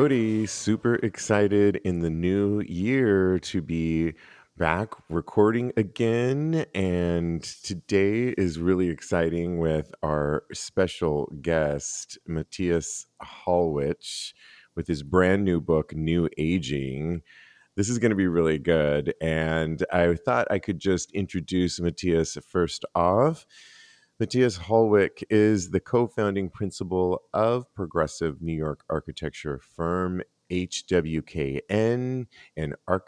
Kodi, super excited in the new year to be back recording again. And today is really exciting with our special guest, Matthias Hollwich, with his brand new book, New Aging. This is going to be really good. And I thought I could just introduce Matthias first off. Matthias Hollwich is the co-founding principal of progressive New York architecture firm HWKN and how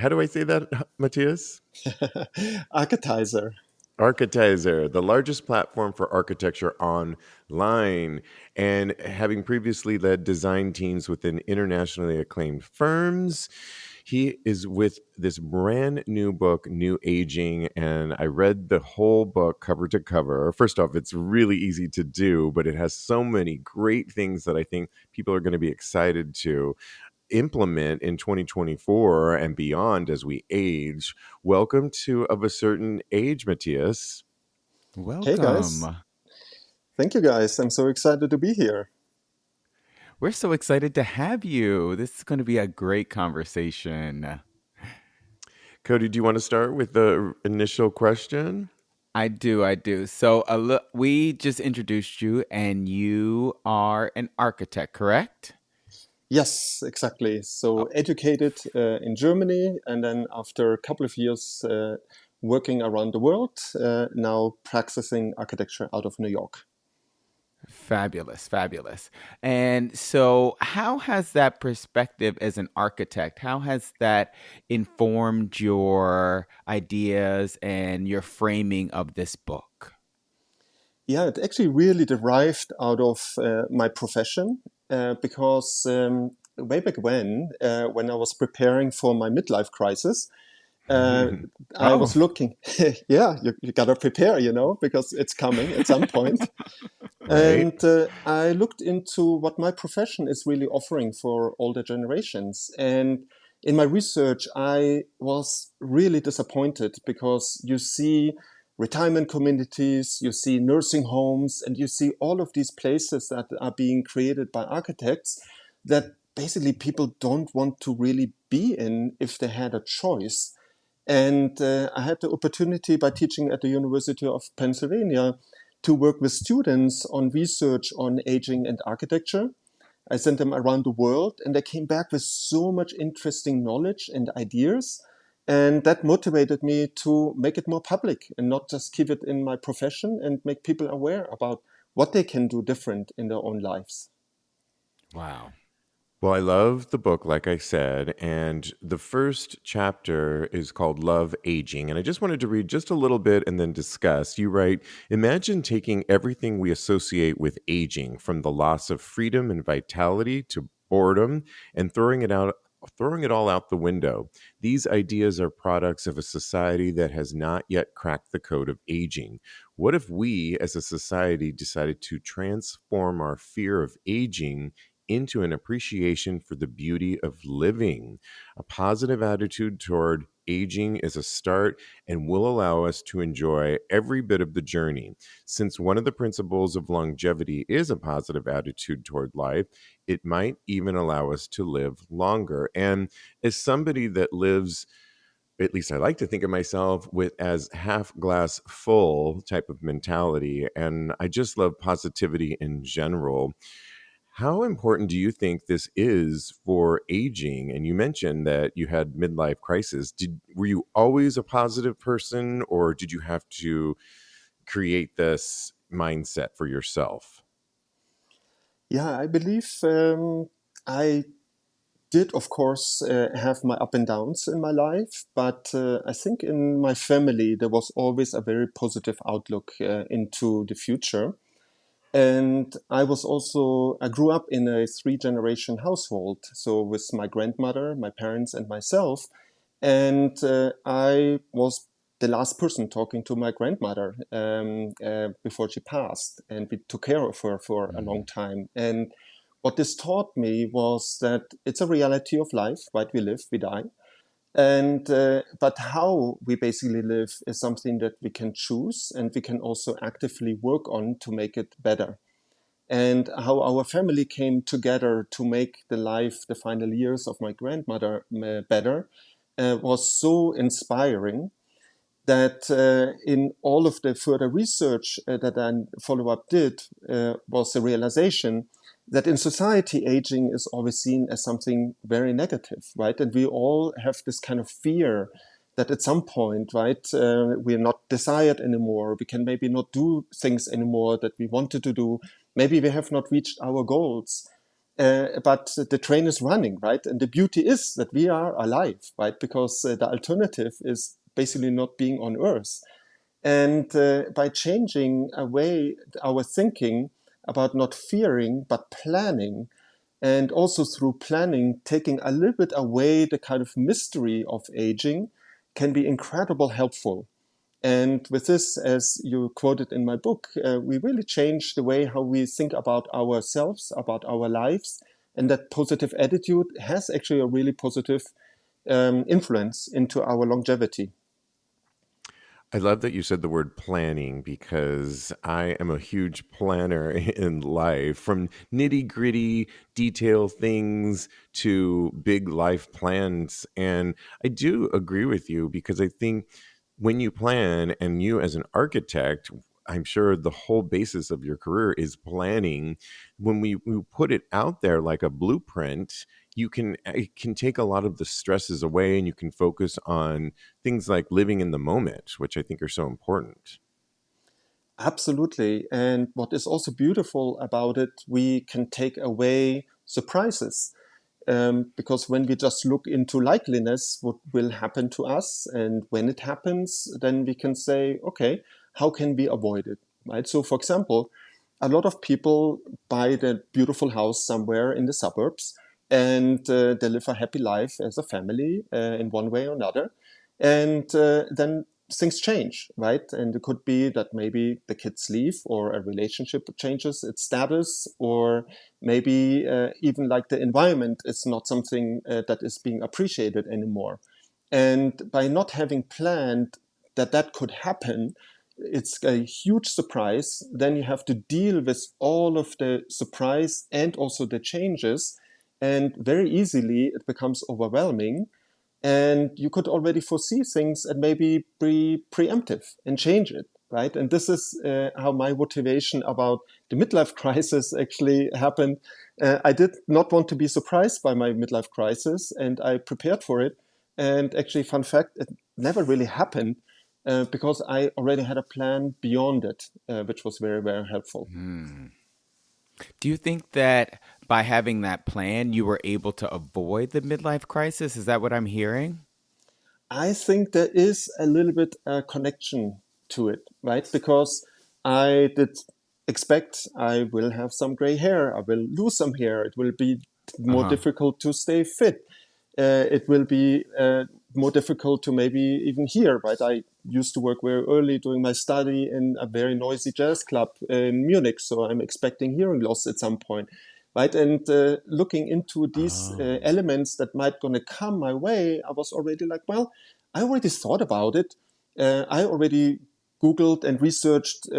do I say that, Matthias? Architizer. Architizer, the largest platform for architecture online, and having previously led design teams within internationally acclaimed firms, he is with this brand new book, New Aging, and I read the whole book cover to cover. First off, it's really easy to do, but it has so many great things that I think people are going to be excited to implement in 2024 and beyond as we age. Welcome to Of a Certain Age, Matthias. Hey guys. Welcome. Thank you guys. I'm so excited to be here. We're so excited to have you. This is going to be a great conversation. Kodi, do you want to start with the initial question? I do. So, we just introduced you, and you are an architect, correct? Yes, exactly. So Oh, educated in Germany, and then after a couple of years working around the world, now practicing architecture out of New York. fabulous, fabulous. And so, how has that perspective as an architect, how has that informed your ideas and your framing of this book? Yeah, it actually really derived out of my profession because way back when I was preparing for my midlife crisis, uh, I Oh, was looking. Yeah, you gotta prepare, because it's coming at some point. Right? And I looked into what my profession is really offering for older generations. And in my research, I was really disappointed because you see retirement communities, you see nursing homes, and you see all of these places that are being created by architects that basically people don't want to really be in if they had a choice. And I had the opportunity by teaching at the University of Pennsylvania to work with students on research on aging and architecture. I sent them around the world and they came back with so much interesting knowledge and ideas. And that motivated me to make it more public and not just keep it in my profession and make people aware about what they can do different in their own lives. wow. Well, I love the book, like I said, and the first chapter is called Love Aging. And I just wanted to read just a little bit and then discuss. You write, imagine taking everything we associate with aging, from the loss of freedom and vitality to boredom, and throwing it all out the window. These ideas are products of a society that has not yet cracked the code of aging. What if we as a society decided to transform our fear of aging into an appreciation for the beauty of living? A positive attitude toward aging is a start and will allow us to enjoy every bit of the journey. Since one of the principles of longevity is a positive attitude toward life, it might even allow us to live longer. And as somebody that lives, at least I like to think of myself with as half glass full type of mentality, and I just love positivity in general. How important do you think this is for aging? And you mentioned that you had midlife crisis. Were you always a positive person, or did you have to create this mindset for yourself? Yeah, I believe I did, of course, have my up and downs in my life, but I think in my family there was always a very positive outlook into the future. And I grew up in a three-generation household, so with my grandmother, my parents, and myself. And I was the last person talking to my grandmother before she passed, and we took care of her for a long Mhm. time. And what this taught me was that it's a reality of life, right? We live, we die. And but how we basically live is something that we can choose, and we can also actively work on to make it better. and how our family came together to make the final years of my grandmother better, was so inspiring that in all of the further research that I follow-up did was the realization that in society, aging is always seen as something very negative, right? And we all have this kind of fear that at some point, right, we're not desired anymore. We can maybe not do things anymore that we wanted to do. Maybe we have not reached our goals. But the train is running, right? And the beauty is that we are alive, right? Because the alternative is basically not being on Earth. And by changing away our thinking about not fearing, but planning, and also through planning, taking a little bit away the kind of mystery of aging, can be incredibly helpful. And with this, as you quoted in my book, we really change the way how we think about ourselves, about our lives. And that positive attitude has actually a really positive influence into our longevity. I love that you said the word planning because I am a huge planner in life, from nitty gritty detail things to big life plans. And I do agree with you because I think when you plan, and you as an architect, I'm sure the whole basis of your career is planning. When we put it out there like a blueprint, it can take a lot of the stresses away, and you can focus on things like living in the moment, which I think are so important. Absolutely. And what is also beautiful about it, we can take away surprises. Because when we just look into likeliness, what will happen to us, and when it happens, then we can say, okay, how can we avoid it, right? So, for example, a lot of people buy the beautiful house somewhere in the suburbs, and they live a happy life as a family in one way or another, and then things change, right? And it could be that maybe the kids leave, or a relationship changes its status, or maybe even like the environment is not something that is being appreciated anymore. And by not having planned that that could happen, it's a huge surprise. Then you have to deal with all of the surprise and also the changes. And very easily it becomes overwhelming. And you could already foresee things and maybe be preemptive and change it, right? And this is how my motivation about the midlife crisis actually happened. I did not want to be surprised by my midlife crisis, and I prepared for it. And actually, fun fact, it never really happened because I already had a plan beyond it, which was very, very helpful. Do you think that by having that plan, you were able to avoid the midlife crisis? Is that what I'm hearing? I think there is a little bit a connection to it, right? Because I did expect I will have some gray hair, I will lose some hair, it will be Uh more huh. difficult to stay fit. It will be more difficult to maybe even hear, right? I used to work very early during my study in a very noisy jazz club in Munich, so I'm expecting hearing loss at some point, right? And looking into these Oh. elements that might gonna come my way, I was already like, well, I already thought about it. I already Googled and researched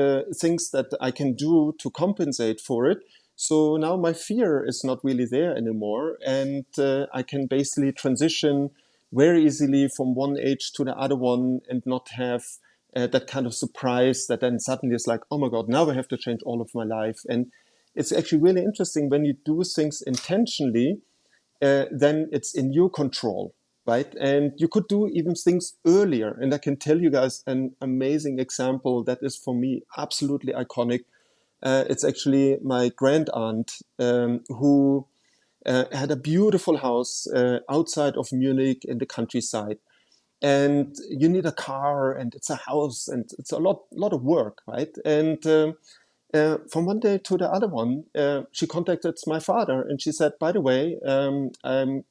things that I can do to compensate for it. So now my fear is not really there anymore, and I can basically transition very easily from one age to the other one and not have that kind of surprise that then suddenly is like, oh my God, now I have to change all of my life. And it's actually really interesting when you do things intentionally, then it's in your control, right? And you could do even things earlier. And I can tell you guys an amazing example that is for me absolutely iconic. It's actually my grand aunt who had a beautiful house outside of Munich in the countryside. And you need a car, and it's a house, and it's a lot of work, right? And from one day to the other one, she contacted my father, and she said, "By the way, I'm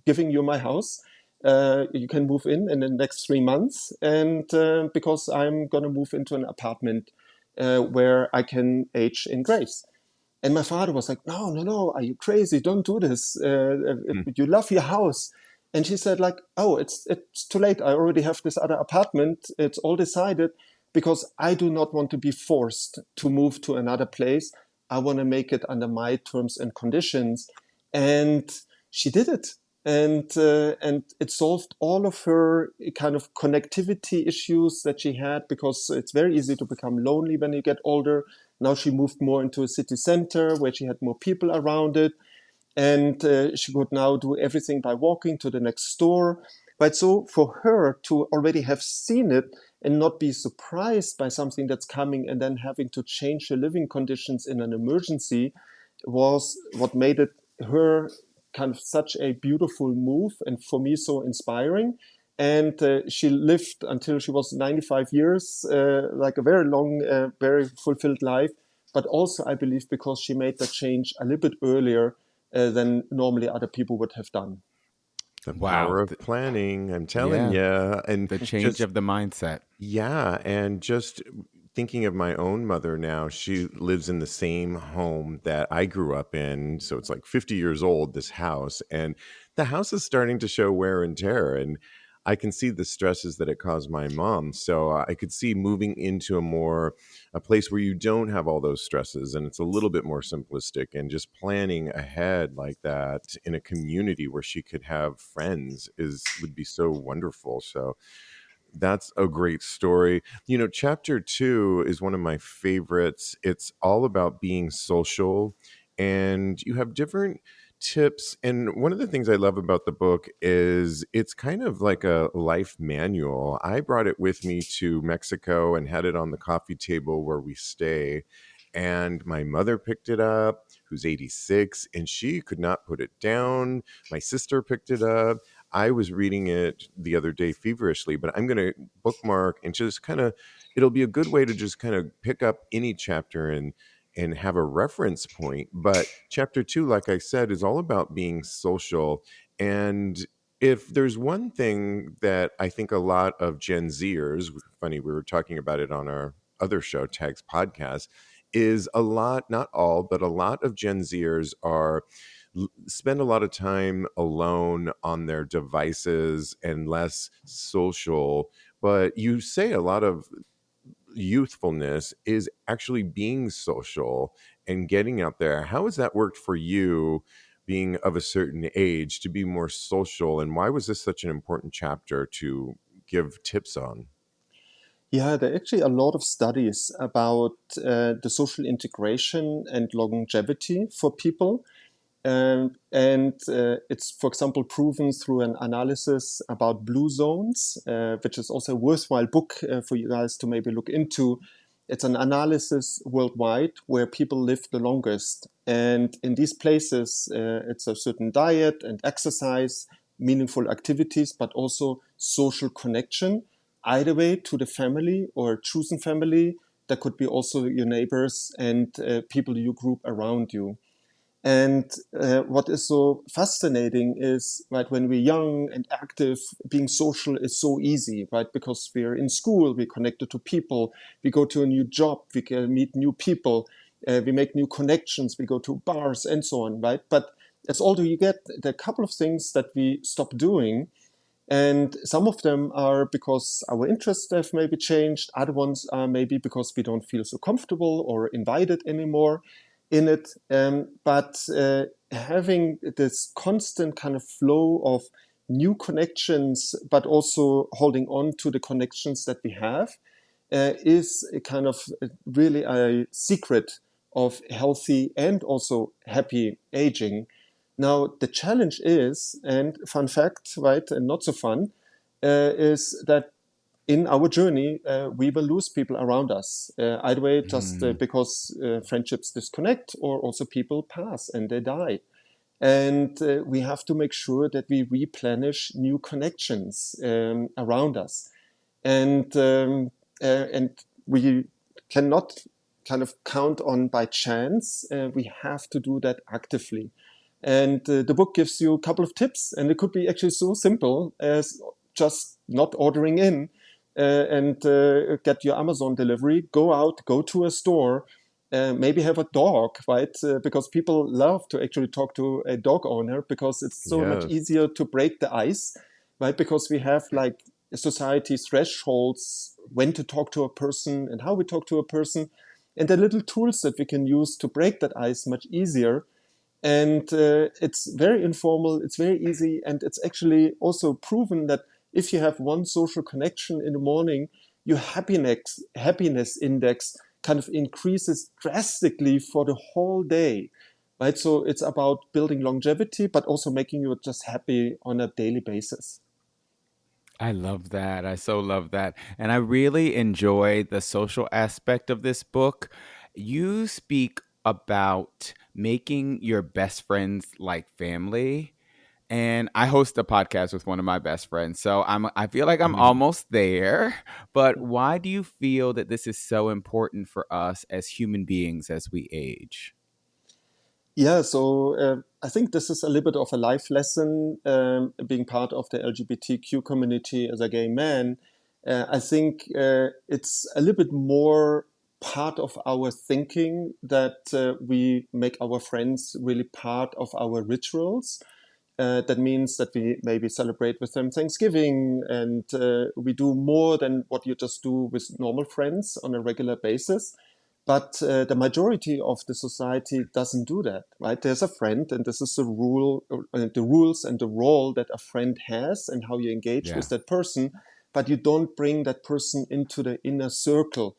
giving you my house. You can move in the next 3 months, and because I'm gonna move into an apartment where I can age in grace." And my father was like, "No, no, no, are you crazy? Don't do this. You love your house." And she said, like, "Oh, it's too late. I already have this other apartment. It's all decided because I do not want to be forced to move to another place. I want to make it under my terms and conditions. And she did it. And it solved all of her kind of connectivity issues that she had, because it's very easy to become lonely when you get older. Now she moved more into a city center where she had more people around it, and she could now do everything by walking to the next store. Right, so for her to already have seen it and not be surprised by something that's coming and then having to change her living conditions in an emergency was what made it her kind of such a beautiful move, and for me so inspiring. And she lived until she was 95 years, like a very long, very fulfilled life. But also, I believe, because she made that change a little bit earlier than normally other people would have done. The Wow. power of planning, I'm telling Yeah. you. And The change just, of the mindset. yeah, and just thinking of my own mother now, she lives in the same home that I grew up in. So it's like 50 years old, this house, and the house is starting to show wear and tear. And I can see the stresses that it caused my mom. So I could see moving into a place where you don't have all those stresses and it's a little bit more simplistic, and just planning ahead like that in a community where she could have friends would be so wonderful. So that's a great story. Chapter 2 is one of my favorites. It's all about being social, and you have different tips. And one of the things I love about the book is it's kind of like a life manual. I brought it with me to Mexico and had it on the coffee table where we stay. And my mother picked it up, who's 86, and she could not put it down. My sister picked it up. I was reading it the other day feverishly, but I'm going to bookmark and just it'll be a good way to just kind of pick up any chapter and have a reference point. But chapter 2, like I said, is all about being social. And if there's one thing that I think a lot of Gen Zers, funny, we were talking about it on our other show, Tags Podcast, is a lot, not all, but a lot of Gen Zers spend a lot of time alone on their devices and less social. But you say a lot of youthfulness is actually being social and getting out there. How has that worked for you, being of a certain age, to be more social? And why was this such an important chapter to give tips on? Yeah, there are actually a lot of studies about the social integration and longevity for people. And it's, for example, proven through an analysis about blue zones, which is also a worthwhile book for you guys to maybe look into. It's an analysis worldwide where people live the longest. And in these places, it's a certain diet and exercise, meaningful activities, but also social connection, either way to the family or chosen family. That could be also your neighbors and people you group around you. And what is so fascinating is, right, when we're young and active, being social is so easy, right? Because we're in school, we're connected to people, we go to a new job, we can meet new people, we make new connections, we go to bars and so on, right? But as older you get, there are a couple of things that we stop doing. And some of them are because our interests have maybe changed. Other ones are maybe because we don't feel so comfortable or invited anymore in it. But having this constant kind of flow of new connections, but also holding on to the connections that we have, is a kind of really a secret of healthy and also happy aging. Now, the challenge is, and fun fact, right, and not so fun, is that in our journey, we will lose people around us. Either way, just because friendships disconnect, or also people pass and they die. And we have to make sure that we replenish new connections around us. And we cannot kind of count on by chance. We have to do that actively. And the book gives you a couple of tips, and it could be actually so simple as just not ordering in and get your Amazon delivery. Go out, go to a store, maybe have a dog, right? Because people love to actually talk to a dog owner because it's so much Yes. easier to break the ice, right? Because we have like society thresholds when to talk to a person and how we talk to a person. And there are little tools that we can use to break that ice much easier. And it's very informal, it's very easy, and it's actually also proven that if you have one social connection in the morning, your happiness index kind of increases drastically for the whole day, right? So it's about building longevity, but also making you just happy on a daily basis. I love that. I so love that. And I really enjoy the social aspect of this book. You speak about making your best friends like family. And I host a podcast with one of my best friends. So I feel like I'm Mhm. almost there. But why do you feel that this is so important for us as human beings as we age? Yeah, so I think this is a little bit of a life lesson, being part of the LGBTQ community as a gay man. I think it's a little bit more part of our thinking that we make our friends really part of our rituals. That means that we maybe celebrate with them Thanksgiving, and we do more than what you just do with normal friends on a regular basis. But the majority of the society doesn't do that, right? There's a friend, and this is the rules and the role that a friend has, and how you engage Yeah. with that person. But you don't bring that person into the inner circle.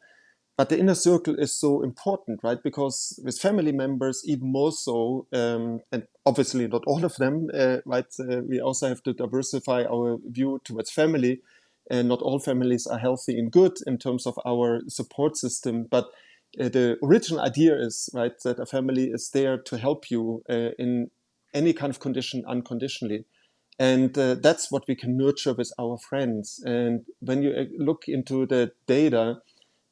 But the inner circle is so important, right? Because with family members, even more so, and obviously not all of them, right? We also have to diversify our view towards family. And not all families are healthy and good in terms of our support system. But the original idea is, right, that a family is there to help you in any kind of condition unconditionally. And that's what we can nurture with our friends. And when you look into the data,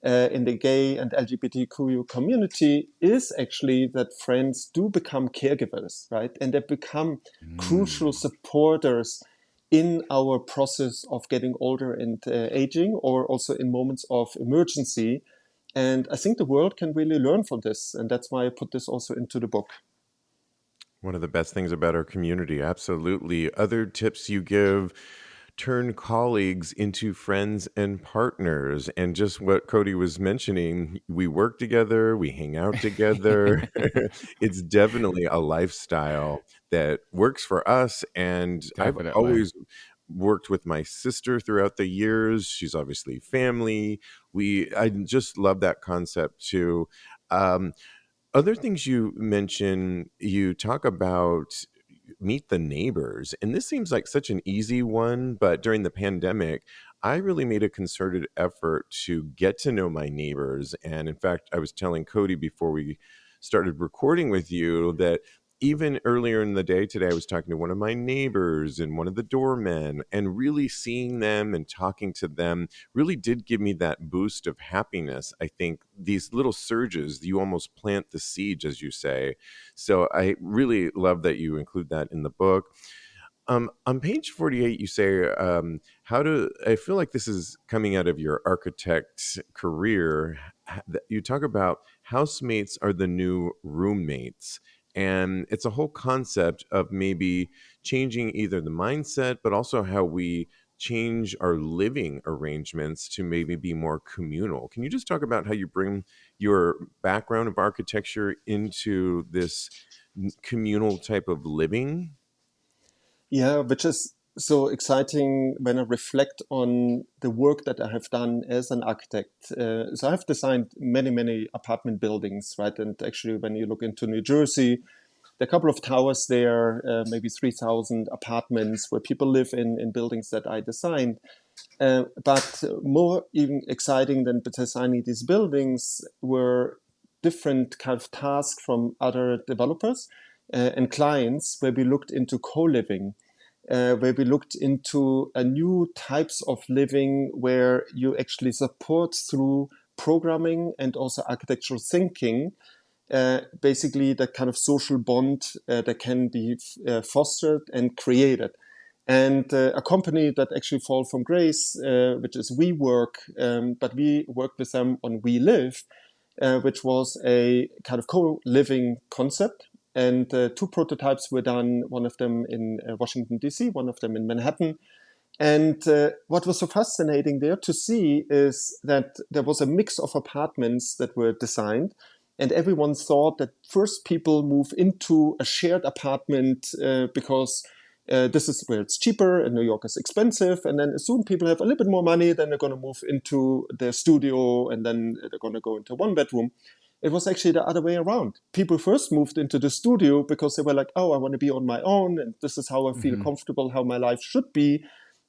in the gay and LGBTQ community is actually that friends do become caregivers, right? And they become crucial Mm. supporters in our process of getting older and aging, or also in moments of emergency. And I think the world can really learn from this. And that's why I put this also into the book. One of the best things about our community, absolutely. Other tips you give: turn colleagues into friends and partners. And just what Kodi was mentioning, we work together, we hang out together. It's definitely a lifestyle that works for us. And I've Definitely. always worked with my sister throughout the years. She's obviously family. I just love that concept too. Um, Other things you mention, you talk about meet the neighbors, and this seems like such an easy one, but during the pandemic, I really made a concerted effort to get to know my neighbors. And in fact, I was telling Kodi before we started recording with you that even earlier in the day today, I was talking to one of my neighbors and one of the doormen, and really seeing them and talking to them really did give me that boost of happiness. I think these little surges, you almost plant the seeds, as you say. So I really love that you include that in the book. On page 48, you say, I feel like this is coming out of your architect career. You talk about housemates are the new roommates. And it's a whole concept of maybe changing either the mindset, but also how we change our living arrangements to maybe be more communal. Can you just talk about how you bring your background of architecture into this communal type of living? Yeah, which is so exciting when I reflect on the work that I have done as an architect. So I've designed many, many apartment buildings, right? And actually, when you look into New Jersey, there are a couple of towers there, maybe 3,000 apartments where people live in buildings that I designed. But more even exciting than designing these buildings were different kind of tasks from other developers and clients where we looked into co-living, where we looked into a new types of living where you actually support through programming and also architectural thinking, basically that kind of social bond that can be fostered and created. And a company that actually fall from grace, which is WeWork, but we work with them on We Live, which was a kind of co-living concept. And two prototypes were done, one of them in Washington, D.C., one of them in Manhattan. And what was so fascinating there to see is that there was a mix of apartments that were designed, and everyone thought that first people move into a shared apartment because this is where it's cheaper and New York is expensive. And then as soon people have a little bit more money, then they're going to move into their studio and then they're going to go into one bedroom. It was actually the other way around. People first moved into the studio because they were like, oh, I want to be on my own and this is how I feel Hmm. comfortable, how my life should be.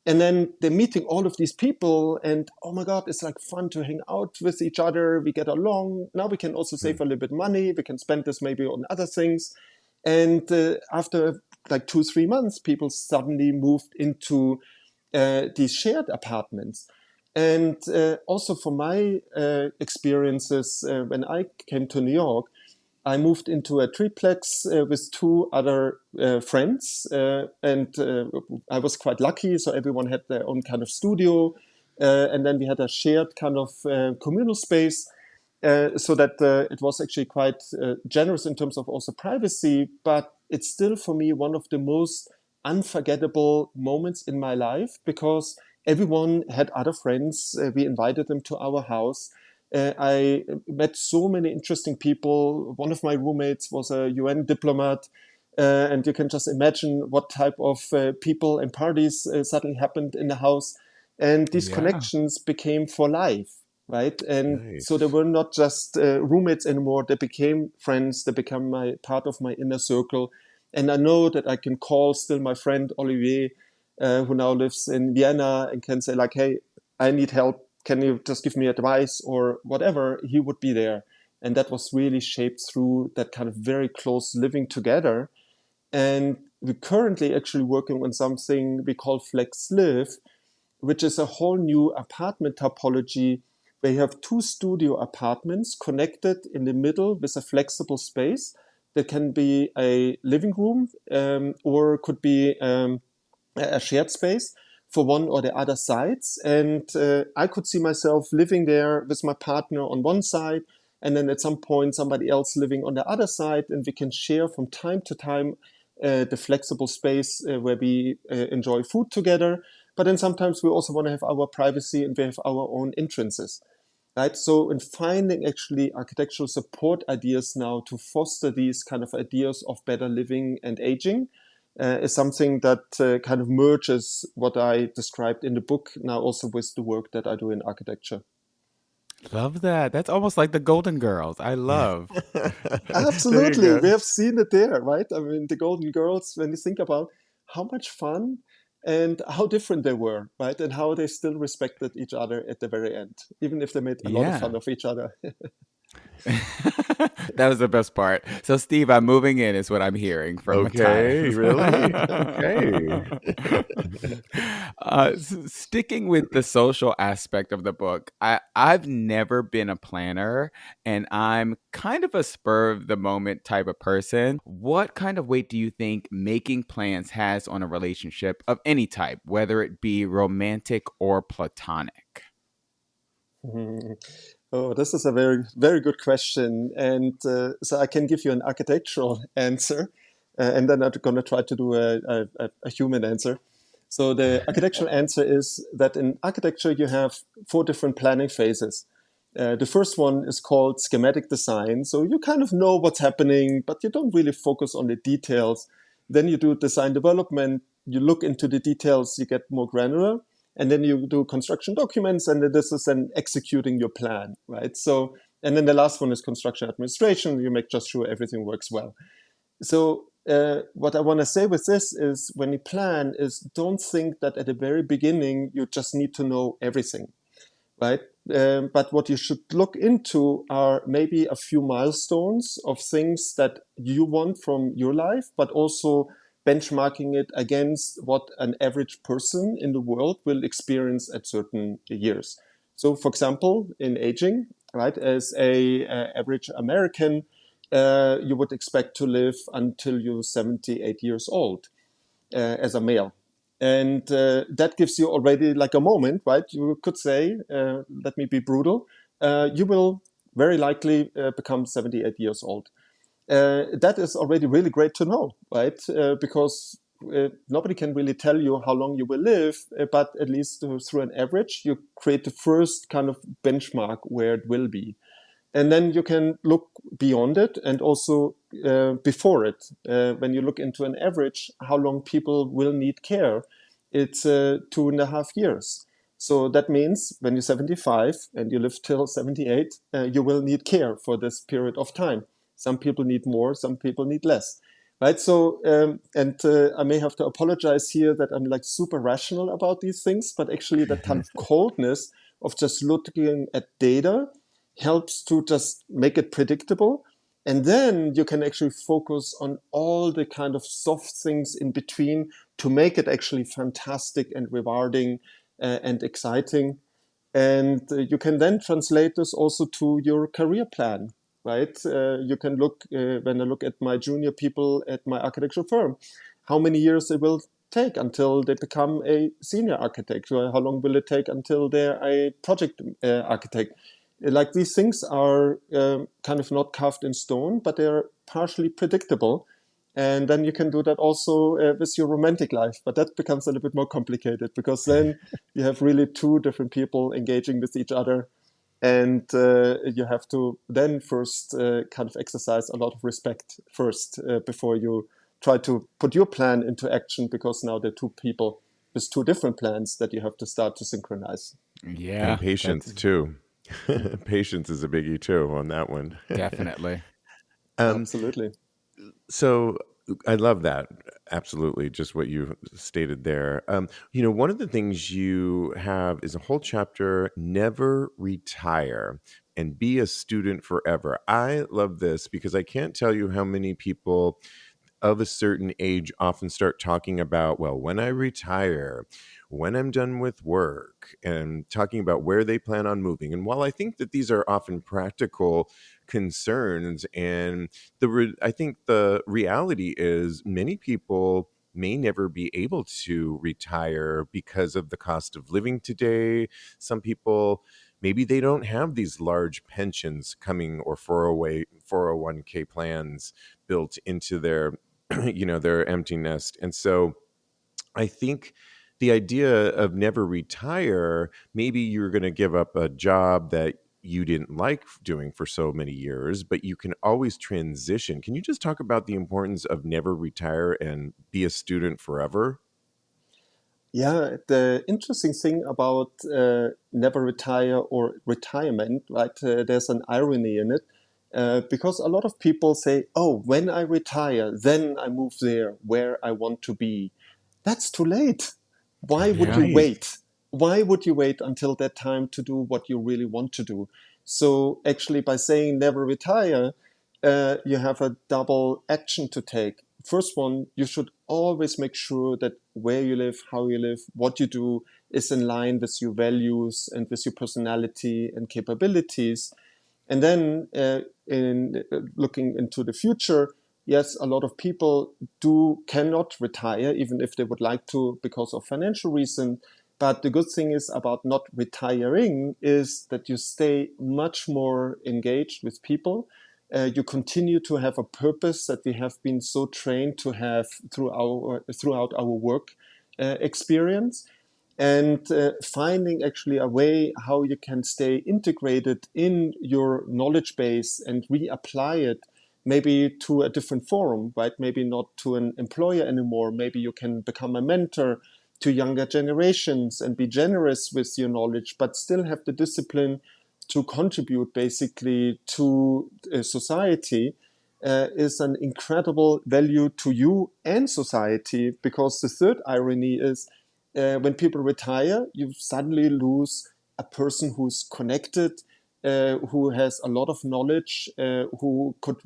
And then they're meeting all of these people and oh my God, it's like fun to hang out with each other. We get along. Now we can also save a little bit money. We can spend this maybe on other things. And after like 2-3 months, people suddenly moved into these shared apartments. And also from my experiences, when I came to New York, I moved into a triplex with two other friends, and I was quite lucky. So everyone had their own kind of studio, and then we had a shared kind of communal space, so that it was actually quite generous in terms of also privacy. But it's still for me one of the most unforgettable moments in my life because everyone had other friends. We invited them to our house. I met so many interesting people. One of my roommates was a UN diplomat. And you can just imagine what type of people and parties suddenly happened in the house. And these Yeah. connections became for life, right? And so they Nice. were not just roommates anymore. They became friends. They became my part of my inner circle. And I know that I can call still my friend Olivier, who now lives in Vienna, and can say like, "Hey, I need help. Can you just give me advice or whatever?" He would be there. And that was really shaped through that kind of very close living together. And we're currently actually working on something we call Flex Live, which is a whole new apartment topology where you have two studio apartments connected in the middle with a flexible space that can be a living room or could be a shared space for one or the other sides. And I could see myself living there with my partner on one side, and then at some point somebody else living on the other side, and we can share from time to time the flexible space where we enjoy food together. But then sometimes we also want to have our privacy and we have our own entrances. Right. So in finding actually architectural support ideas now to foster these kind of ideas of better living and aging is something that kind of merges what I described in the book now also with the work that I do in architecture. Love that. That's almost like the Golden Girls. I love. There you Absolutely. We go. have seen it there, right? I mean, the Golden Girls, when you think about how much fun and how different they were, right? And how they still respected each other at the very end, even if they made a lot of fun Yeah. of each other. That was the best part. So, Steve, I'm moving in, is what I'm hearing from Okay, Matthias. really? Okay. Sticking with the social aspect of the book, I've never been a planner and I'm kind of a spur of the moment type of person. What kind of weight do you think making plans has on a relationship of any type, whether it be romantic or platonic? Mhm. Oh, this is a very, very good question. And so I can give you an architectural answer, and then I'm going to try to do a human answer. So the architectural answer is that in architecture, you have four different planning phases. The first one is called schematic design. So you kind of know what's happening, but you don't really focus on the details. Then you do design development. You look into the details, you get more granular. And then you do construction documents, and then this is then executing your plan, right? So, and then the last one is construction administration. You make just sure everything works well. So what I want to say with this is when you plan is don't think that at the very beginning you just need to know everything, right? But what you should look into are maybe a few milestones of things that you want from your life, but also benchmarking it against what an average person in the world will experience at certain years. So, for example, in aging, right, as a average American, you would expect to live until you're 78 years old as a male. And that gives you already like a moment, right? You could say, let me be brutal, you will very likely become 78 years old. That is already really great to know, right? Because nobody can really tell you how long you will live, but at least through an average, you create the first kind of benchmark where it will be. And then you can look beyond it and also before it. When you look into an average, how long people will need care, it's 2.5 years. So that means when you're 75 and you live till 78, you will need care for this period of time. Some people need more, some people need less. Right. So, I may have to apologize here that I'm like super rational about these things, but actually that kind of coldness of just looking at data helps to just make it predictable. And then you can actually focus on all the kind of soft things in between to make it actually fantastic and rewarding and exciting. And you can then translate this also to your career plan, right? You can look, when I look at my junior people at my architecture firm, how many years it will take until they become a senior architect? Or how long will it take until they're a project architect? Like these things are kind of not carved in stone, but they're partially predictable. And then you can do that also with your romantic life. But that becomes a little bit more complicated because then you have really two different people engaging with each other. And you have to then first kind of exercise a lot of respect first before you try to put your plan into action, because now there are two people with two different plans that you have to start to synchronize. And Yeah, patience that's too. Patience is a biggie too on that one. definitely. um, Absolutely. so I love that. Absolutely, just what you stated there. One of the things you have is a whole chapter: never retire and be a student forever. I love this because I can't tell you how many people of a certain age often start talking about, well, when I retire, when I'm done with work, and talking about where they plan on moving. And while I think that these are often practical concerns, and I think the reality is many people may never be able to retire because of the cost of living today. Some people, maybe they don't have these large pensions coming, or 401k plans built into their their empty nest. And so I think the idea of never retire, maybe you're going to give up a job that you didn't like doing for so many years, but you can always transition. Can you just talk about the importance of never retire and be a student forever? Yeah, the interesting thing about never retire or retirement, right? There's an irony in it because a lot of people say, "Oh, when I retire, then I move there where I want to be." That's too late. Why would you Yeah. Right. wait? Why would you wait until that time to do what you really want to do? So actually, by saying never retire, you have a double action to take. First one, you should always make sure that where you live, how you live, what you do is in line with your values and with your personality and capabilities. And then in looking into the future, yes, a lot of people cannot retire, even if they would like to, because of financial reason. But the good thing is about not retiring is that you stay much more engaged with people. You continue to have a purpose that we have been so trained to have throughout our work experience, and finding actually a way how you can stay integrated in your knowledge base and reapply it maybe to a different forum, right? Maybe not to an employer anymore. Maybe you can become a mentor to younger generations and be generous with your knowledge, but still have the discipline to contribute basically to society. Is an incredible value to you and society, because the third irony is when people retire, you suddenly lose a person who's connected, who has a lot of knowledge, who could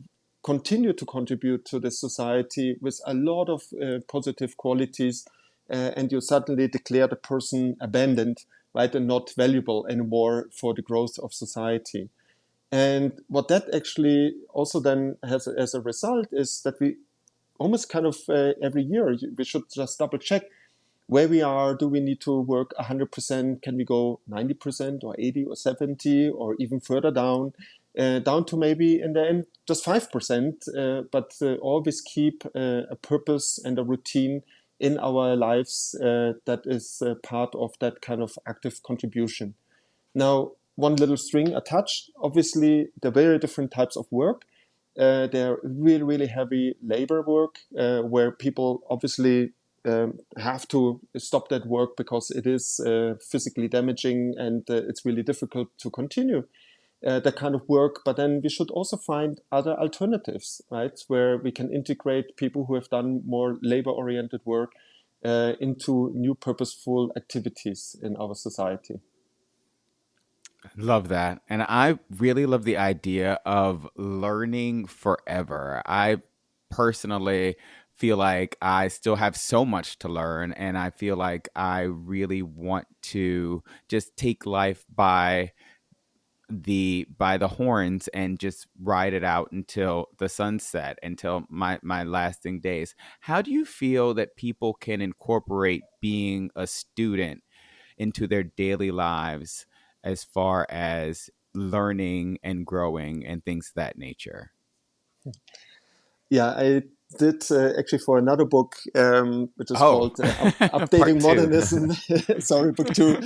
continue to contribute to the society with a lot of positive qualities, and you suddenly declare the person abandoned, right, and not valuable anymore for the growth of society. And what that actually also then has as a result is that we almost kind of every year we should just double check where we are. Do we need to work 100%? Can we go 90% or 80 or 70 or even further down to maybe in the end just 5%, but always keep a purpose and a routine in our lives that is part of that kind of active contribution. Now, one little string attached, obviously, the very different types of work. They're really, really heavy labor work where people obviously have to stop that work because it is physically damaging and it's really difficult to continue that kind of work. But then we should also find other alternatives, right? Where we can integrate people who have done more labor-oriented work into new purposeful activities in our society. Love that. And I really love the idea of learning forever. I personally feel like I still have so much to learn, and I feel like I really want to just take life by the horns and just ride it out until the sunset, until my lasting days. How do you feel that people can incorporate being a student into their daily lives as far as learning and growing and things of that nature? Yeah, I did actually for another book, which is Oh, called part Updating two. Modernism. Sorry, book two,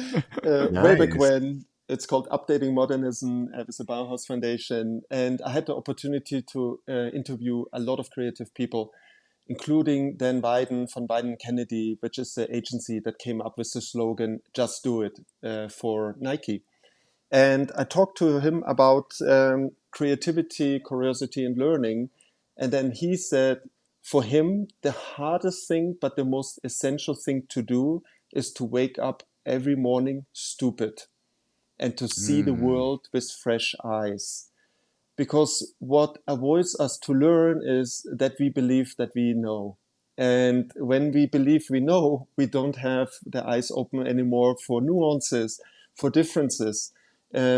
way back Nice. when. It's called Updating Modernism with the Bauhaus Foundation. And I had the opportunity to interview a lot of creative people, including Dan Biden von Biden Kennedy, which is the agency that came up with the slogan, Just Do It, for Nike. And I talked to him about creativity, curiosity, and learning. And then he said, for him, the hardest thing, but the most essential thing to do is to wake up every morning stupid and to see the Mm. world with fresh eyes. Because what avoids us to learn is that we believe that we know. And when we believe we know, we don't have the eyes open anymore for nuances, for differences,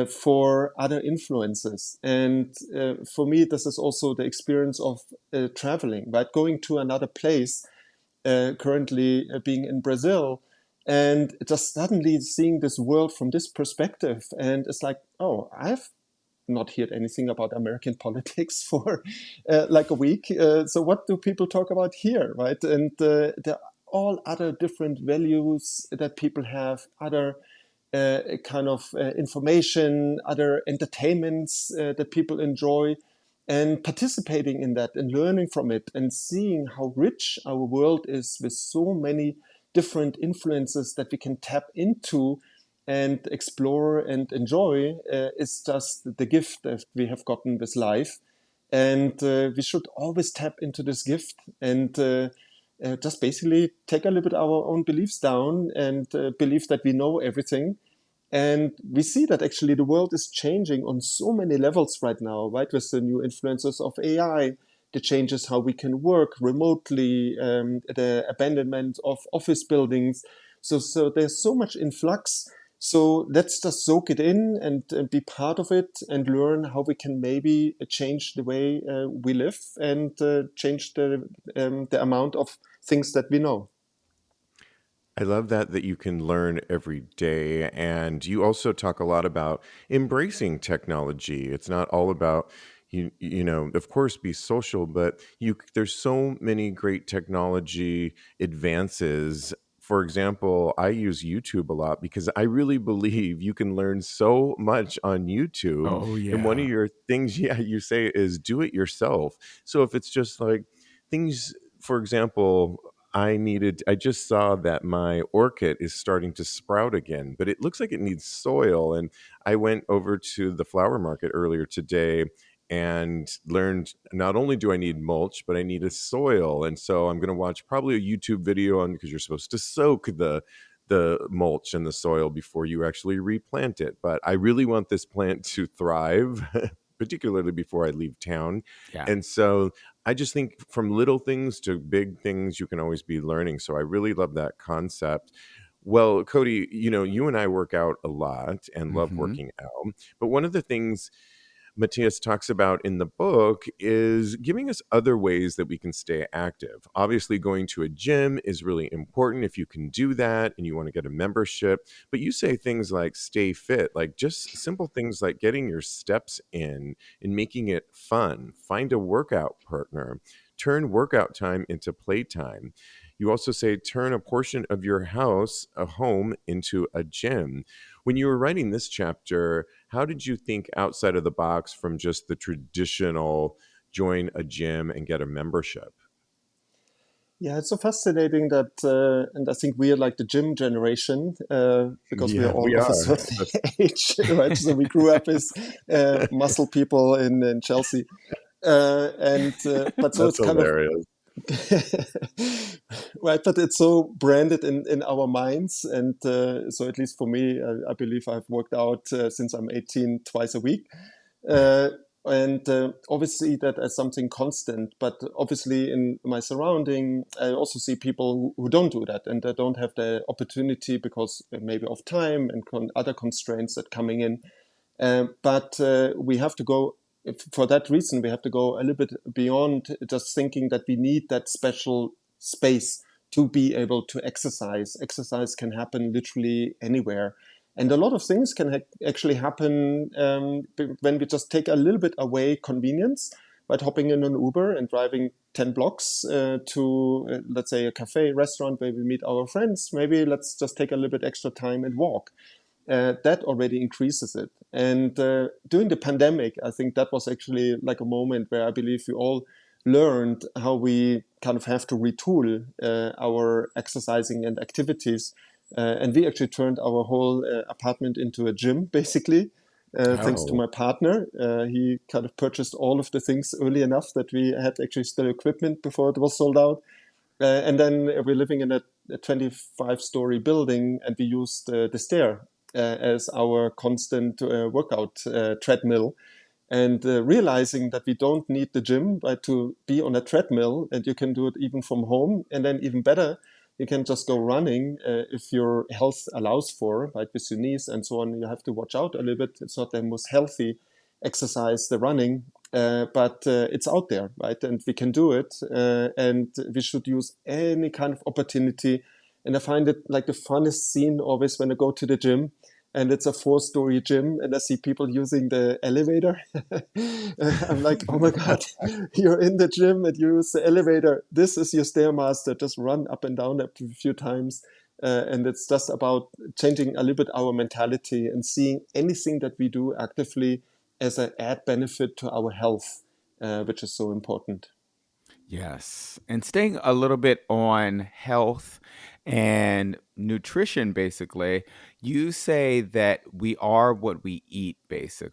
for other influences. And for me, this is also the experience of traveling, right? Going to another place, currently being in Brazil, and just suddenly seeing this world from this perspective. And it's like, oh, I've not heard anything about American politics for like a week. So what do people talk about here, right? And there are all other different values that people have, other kind of information, other entertainments that people enjoy, and participating in that and learning from it and seeing how rich our world is with so many different influences that we can tap into and explore and enjoy is just the gift that we have gotten with life. And we should always tap into this gift and just basically take a little bit our own beliefs down and believe that we know everything. And we see that actually the world is changing on so many levels right now, right? With the new influences of AI, the changes how we can work remotely, the abandonment of office buildings. So there's so much in flux. So let's just soak it in and be part of it and learn how we can maybe change the way we live and change the amount of things that we know. I love that you can learn every day, and you also talk a lot about embracing technology. It's not all about of course, be social, but there's so many great technology advances. For example, I use YouTube a lot because I really believe you can learn so much on YouTube. Oh And one of yeah. your things, yeah, you say is do it yourself. So if it's just like things, for example, I just saw that my orchid is starting to sprout again, but it looks like it needs soil. And I went over to the flower market earlier today and learned not only do I need mulch, but I need a soil. And so I'm going to watch probably a YouTube video on because you're supposed to soak the mulch in the soil before you actually replant it. But I really want this plant to thrive, particularly before I leave town. Yeah. And so I just think from little things to big things, you can always be learning. So I really love that concept. Well, Kodi, you and I work out a lot and love Mhm. working out. But one of the things Matthias talks about in the book is giving us other ways that we can stay active. Obviously, going to a gym is really important if you can do that and you want to get a membership. But you say things like stay fit, like just simple things like getting your steps in and making it fun. Find a workout partner, turn workout time into playtime. You also say turn a portion of your house, a home, into a gym. When you were writing this chapter, how did you think outside of the box from just the traditional join a gym and get a membership? Yeah, it's so fascinating that, and I think we are like the gym generation because we are Yeah, all we of a are. certain age, right? So we grew up as muscle people in Chelsea, but so That's it's kind of hilarious. right, but it's so branded in our minds, and so at least for me, I believe I've worked out since I'm 18 twice a week. Uh, and obviously that as something constant, but obviously in my surrounding I also see people who don't do that, and they don't have the opportunity because maybe of time and other constraints that coming in, but we have to go for that reason. We have to go a little bit beyond just thinking that we need that special space to be able to exercise. Exercise can happen literally anywhere. And a lot of things can actually happen when we just take a little bit away convenience by hopping in an Uber and driving 10 blocks to, let's say, a cafe, restaurant where we meet our friends. Maybe let's just take a little bit extra time and walk. That already increases it. And during the pandemic, I think that was actually like a moment where I believe we all learned how we kind of have to retool our exercising and activities. And we actually turned our whole apartment into a gym, basically. Thanks to Oh, my partner. He kind of purchased all of the things early enough that we had actually still equipment before it was sold out. And then we're living in a 25-story building, and we used the stair as our constant workout treadmill. And realizing that we don't need the gym to be on a treadmill, and you can do it even from home. And then even better, you can just go running if your health allows for, right, with your knees and so on. You have to watch out a little bit. It's not the most healthy exercise, the running, but it's out there, right? And we can do it, and we should use any kind of opportunity. And I find it like the funnest scene always when I go to the gym, and it's a 4-story gym, and I see people using the elevator. I'm like, oh my God, you're in the gym and you use the elevator. This is your stairmaster. Just run up and down a few times. And it's just about changing a little bit our mentality and seeing anything that we do actively as an add benefit to our health, which is so important. Yes. And staying a little bit on health and nutrition, basically, you say that we are what we eat, basic.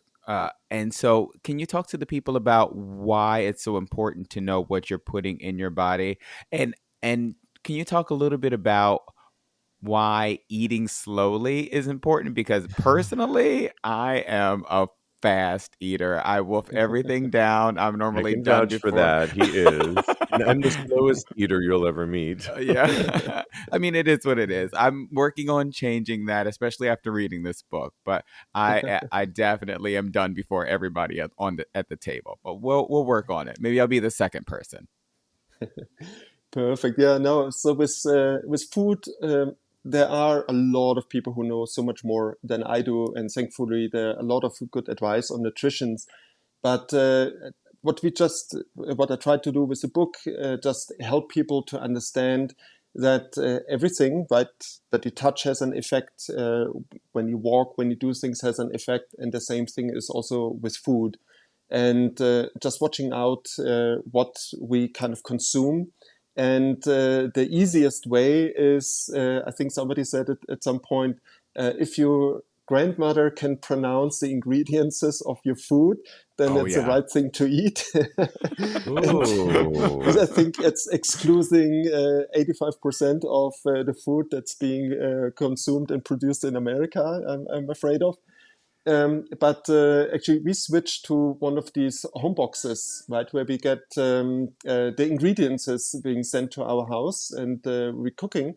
And so, can you talk to the people about why it's so important to know what you're putting in your body? And can you talk a little bit about why eating slowly is important? Because personally, I am a fast eater. I wolf everything down. I'm I normally can done vouch for before. that. He is. And I'm the slowest eater you'll ever meet. Yeah. I mean, it is what it is. I'm working on changing that, especially after reading this book. But I definitely am done before everybody at the table. But we'll work on it. Maybe I'll be the second person. Perfect. Yeah, no. So with food, there are a lot of people who know so much more than I do, and thankfully there are a lot of good advice on nutrition. But what I tried to do with the book, just help people to understand that everything, right, that you touch has an effect. When you walk, when you do things, has an effect, and the same thing is also with food. And just watching out what we kind of consume. And the easiest way is, I think somebody said it at some point, if your grandmother can pronounce the ingredients of your food, then Oh it's the yeah. right thing to eat. And Ooh. because I think it's excluding 85% of the food that's being consumed and produced in America, I'm afraid of. But actually, we switched to one of these home boxes, right, where we get the ingredients is being sent to our house, and we're cooking.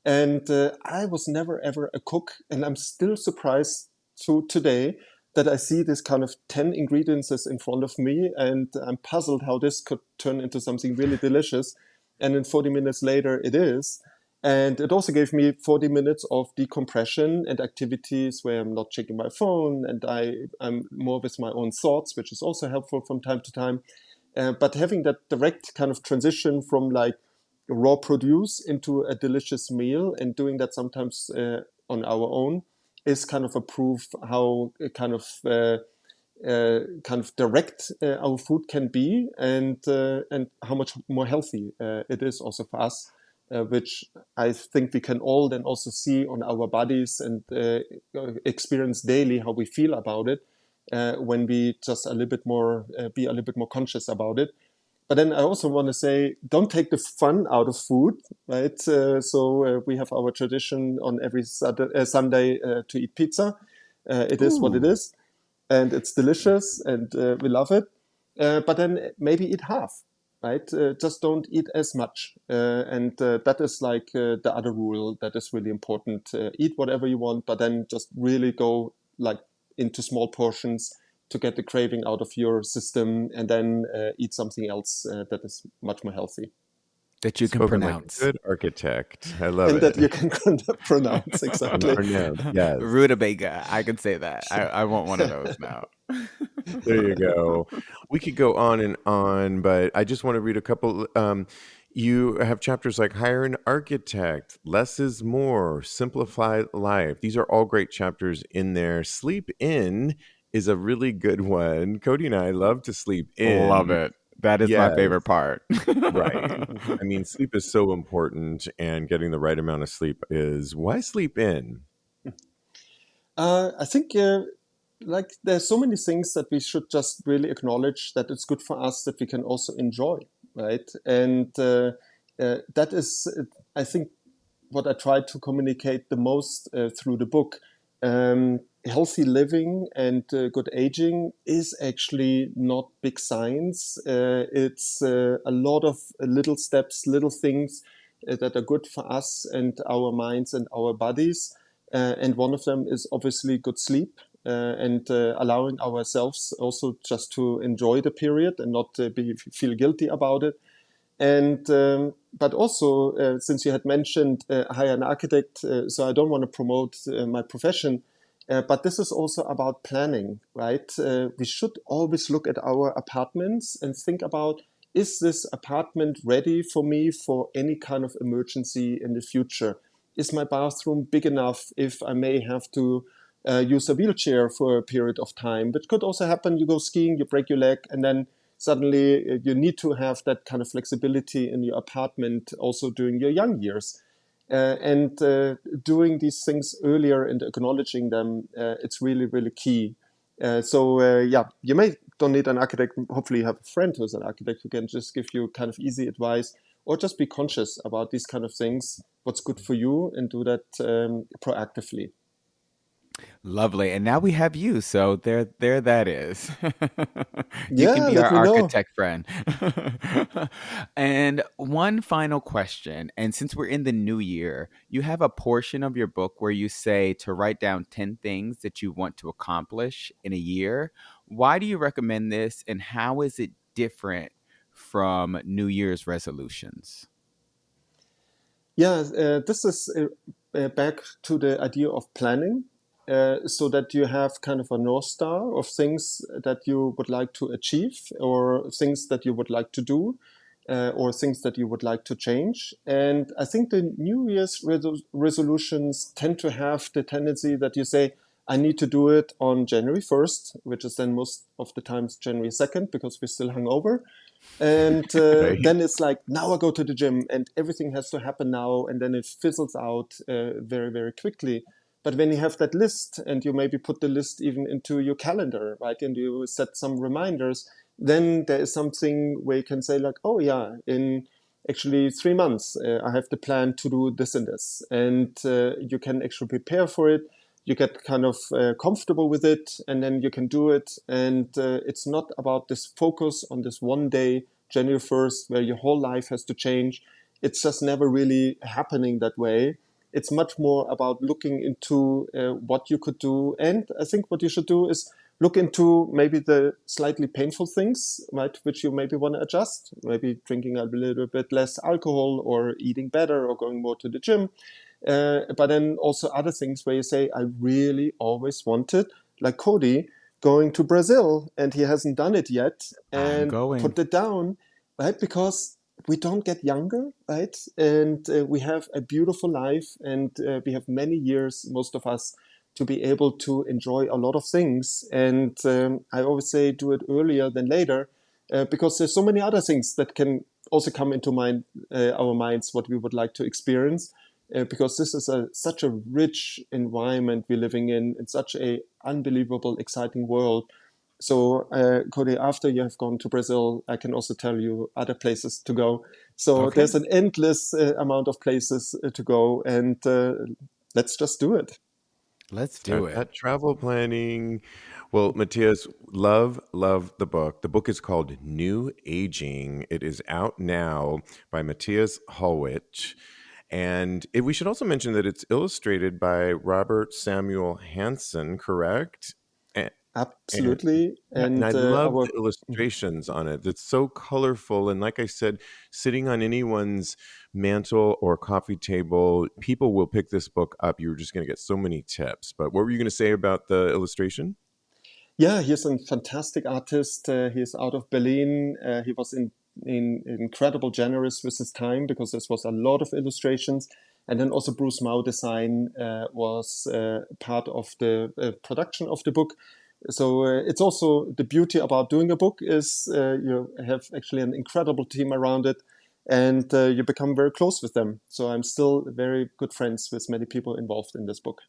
And I was never ever a cook, and I'm still surprised to today that I see this kind of 10 ingredients in front of me, and I'm puzzled how this could turn into something really delicious. And then 40 minutes later, it is. And it also gave me 40 minutes of decompression and activities where I'm not checking my phone, and I'm more with my own thoughts, which is also helpful from time to time. But having that direct kind of transition from like raw produce into a delicious meal, and doing that sometimes on our own is kind of a proof how kind of direct our food can be, and how much more healthy it is also for us, which I think we can all then also see on our bodies and experience daily how we feel about it when we just a little bit more be a little bit more conscious about it. But then I also want to say, don't take the fun out of food, right? We have our tradition on every Sunday to eat pizza. It is what it Ooh. is, and it's delicious, and we love it. But then maybe eat half, right? Just don't eat as much, and that is like the other rule that is really important. Eat whatever you want, but then just really go like into small portions to get the craving out of your system, and then eat something else that is much more healthy. That you can Spoken like a pronounce. good architect. I love And that you it. can pronounce And exactly. pronounce, yes. Rutabaga. I can say that. I want one of those now. There you go. We could go on, but I just want to read a couple. You have chapters like Hire an Architect, Less is More, Simplify Life. These are all great chapters in there. Sleep In is a really good one. Cody and I love to sleep Love in. it. That is my Yes, favorite part. right. Mhm. I mean, sleep is so important, and getting the right amount of sleep is why sleep in. I think like there's so many things that we should just really acknowledge that it's good for us that we can also enjoy, right? And that is, I think, what I try to communicate the most through the book. Healthy living and good aging is actually not big science. It's a lot of little steps, little things that are good for us and our minds and our bodies. And one of them is obviously good sleep. And allowing ourselves also just to enjoy the period and not feel guilty about it. And but also, since you had mentioned hire an architect, so I don't want to promote my profession, but this is also about planning, right? We should always look at our apartments and think about, is this apartment ready for me for any kind of emergency in the future? Is my bathroom big enough if I may have to use a wheelchair for a period of time? But could also happen, you go skiing, you break your leg, and then suddenly you need to have that kind of flexibility in your apartment also during your young years. And doing these things earlier and acknowledging them, it's really, really key. Yeah, you may don't need an architect. Hopefully, you have a friend who's an architect who can just give you kind of easy advice, or just be conscious about these kind of things, what's good for you, and do that proactively. Lovely. And now we have you. So there that is. You can Yeah, be our let me know. architect friend. And one final question. And since we're in the new year, you have a portion of your book where you say to write down 10 things that you want to accomplish in a year. Why do you recommend this, and how is it different from New Year's resolutions? Yeah, this is back to the idea of planning, so that you have kind of a North Star of things that you would like to achieve, or things that you would like to do, or things that you would like to change. And I think the New Year's resolutions tend to have the tendency that you say, I need to do it on January 1st, which is then most of the times January 2nd, because we're still hungover. And Right. then it's like, now I go to the gym and everything has to happen now. And then it fizzles out very, very quickly. But when you have that list, and you maybe put the list even into your calendar, right? And you set some reminders, then there is something where you can say like, oh yeah, in actually 3 months, I have the plan to do this and this. And you can actually prepare for it. You get kind of comfortable with it, and then you can do it. And it's not about this focus on this one day, January 1st, where your whole life has to change. It's just never really happening that way. It's much more about looking into what you could do. And I think what you should do is look into maybe the slightly painful things, right, which you maybe want to adjust, maybe drinking a little bit less alcohol, or eating better, or going more to the gym. But then also other things where you say, I really always wanted, like Kodi, going to Brazil, and he hasn't done it yet, I'm and going. put it down, right? Because we don't get younger, right? And we have a beautiful life, and we have many years, most of us, to be able to enjoy a lot of things. And I always say, do it earlier than later, because there's so many other things that can also come into our minds, what we would like to experience. Because this is such a rich environment we're living in such a unbelievable, exciting world. So, Kodi, after you have gone to Brazil, I can also tell you other places to go. So there's Okay, an endless amount of places to go, and let's just do it. let's do Start it. that travel planning. Well, Matthias, love the book. The book is called New Aging. It is out now by Matthias Hollwich. And we should also mention that it's illustrated by Robert Samuel Hansen, correct? And Absolutely. yeah, and I And love our the illustrations on it. It's so colorful, and like I said, sitting on anyone's mantle or coffee table, people will pick this book up. You're just going to get so many tips. But what were you going to say about the illustration? Yeah, he's a fantastic artist. He's out of Berlin. He was incredible generous with his time because this was a lot of illustrations. And then also Bruce Mau design was part of the production of the book. So it's also the beauty about doing a book is you have actually an incredible team around it, and you become very close with them. So I'm still very good friends with many people involved in this book.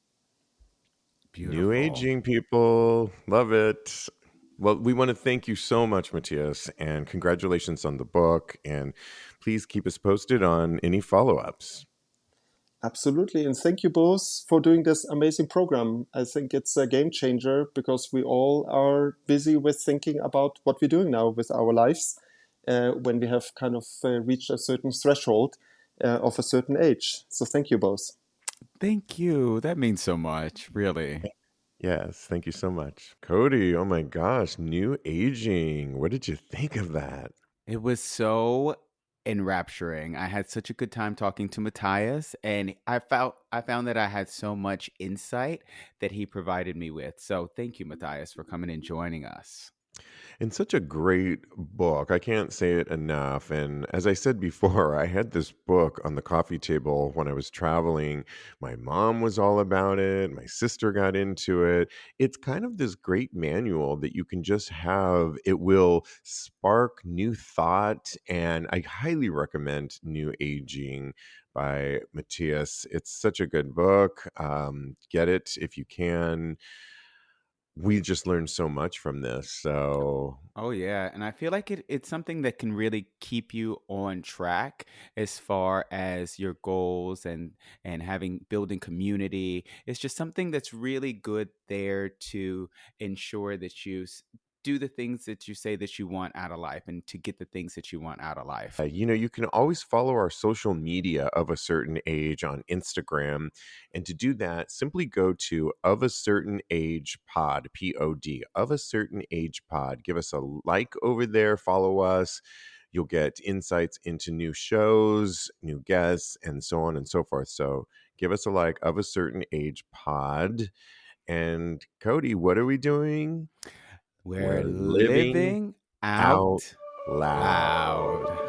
New Beautiful. aging people. Love it. Well, we want to thank you so much, Matthias, and congratulations on the book. And please keep us posted on any follow ups. Absolutely. And thank you both for doing this amazing program. I think it's a game changer because we all are busy with thinking about what we're doing now with our lives when we have kind of reached a certain threshold of a certain age. So thank you both. Thank you. That means so much, really. Yes, thank you so much. Cody, oh my gosh, new aging. What did you think of that? It was so enrapturing. I had such a good time talking to Matthias, and I found that I had so much insight that he provided me with. So thank you, Matthias, for coming and joining us. And such a great book. I can't say it enough. And as I said before, I had this book on the coffee table when I was traveling. My mom was all about it. My sister got into it. It's kind of this great manual that you can just have. It will spark new thought. And I highly recommend New Aging by Matthias. It's such a good book. Get it if you can. We just learned so much from this. So Oh yeah, and I feel like it's something that can really keep you on track as far as your goals and having building community. It's just something that's really good there to ensure that do the things that you say that you want out of life and to get the things that you want out of life. you can always follow our social media of a certain age on Instagram. And to do that, simply go to of a certain age pod, POD, of a certain age pod. Give us a like over there, follow us. You'll get insights into new shows, new guests, and so on and so forth. So give us a like of a certain age pod. And Cody, what are we doing? We're We're living living out out loud. loud.